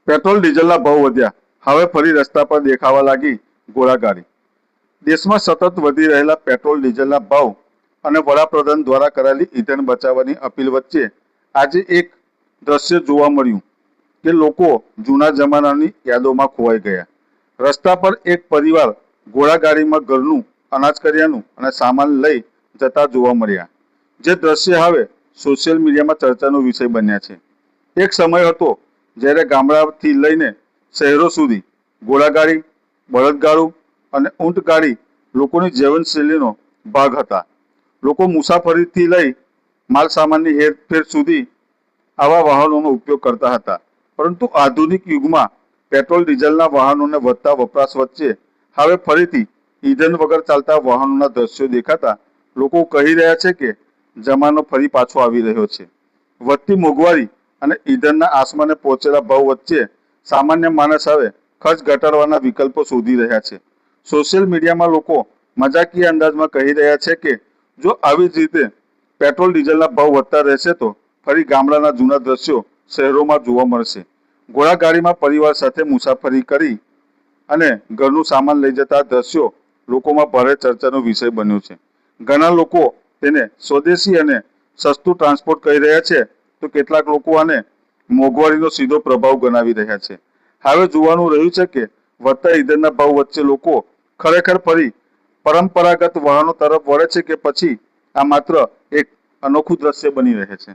Petrol ડીઝલના ભાવ વધ્યા, હવે ફરી રસ્તા પર દેખાવા લાગી ઘોડાગાડી। દેશમાં સતત વધી રહેલા પેટ્રોલ ડીઝલના ભાવ અને વડાપ્રધાન દ્વારા કરાયેલી ઈંધણ બચાવવાની અપીલ વચ્ચે આજે એક દ્રશ્ય જોવા મળ્યું કે લોકો જૂના જમાનાની યાદોમાં ખોવાઈ ગયા। રસ્તા પર એક પરિવાર ઘોડાગાડીમાં ઘરનું અનાજ કરિયાણું અને સામાન લઈ જતા જોવા મળ્યા, જે દ્રશ્ય હવે સોશિયલ મીડિયામાં ચર્ચાનો વિષય બન્યા છે। એક સમય હતો જ્યારે ગામડાથી લઈને શહેરો સુધી ઘોડાગાડી, બળદગાડું અને ઊંટગાડી લોકોની જીવનશૈલીનો ભાગ હતા। લોકો મુસાફરીથી લઈ માલ સામાનની હેરફેર સુધી આવા વાહનોનો ઉપયોગ કરતા હતા, પરંતુ આધુનિક યુગમાં પેટ્રોલ ડીઝલના વાહનોને વધતા વપરાશ વચ્ચે હવે ફરીથી ઈંધણ વગર ચાલતા વાહનોના દ્રશ્યો દેખાતા લોકો કહી રહ્યા છે કે જમાનો ફરી પાછો આવી રહ્યો છે। વધતી મોંઘવારી અને ઈંધણના આસમાને પહોંચેલા ભાવ વચ્ચે સામાન્ય માણસ હવે ખર્ચ ઘટાડવાના વિકલ્પો શોધી રહ્યા છે। સોશિયલ મીડિયામાં લોકો મજાકીય અંદાજમાં કહી રહ્યા છે કે જો આવી જ રીતે પેટ્રોલ ડીઝલના ભાવ વધતા રહેશે તો ફરી ગામડાના જૂના દ્રશ્યો શહેરોમાં જોવા મળશે। ઘોડાગાડીમાં પરિવાર સાથે મુસાફરી કરી અને ઘરનું સામાન લઈ જતા દ્રશ્યો લોકોમાં ભારે ચર્ચાનો વિષય બન્યો છે। ઘણા લોકો તેને સ્વદેશી અને સસ્તું ટ્રાન્સપોર્ટ કહી રહ્યા છે, તો કેટલાક લોકો આને મોંઘવારીનો સીધો પ્રભાવ ગણાવી રહ્યા છે। હવે જોવાનું રહ્યું છે કે વધતા ઈંધણના ભાવ વચ્ચે લોકો ખરેખર ફરી પરંપરાગત વાહનો તરફ વળે છે કે પછી આ માત્ર એક અનોખું દ્રશ્ય બની રહે છે।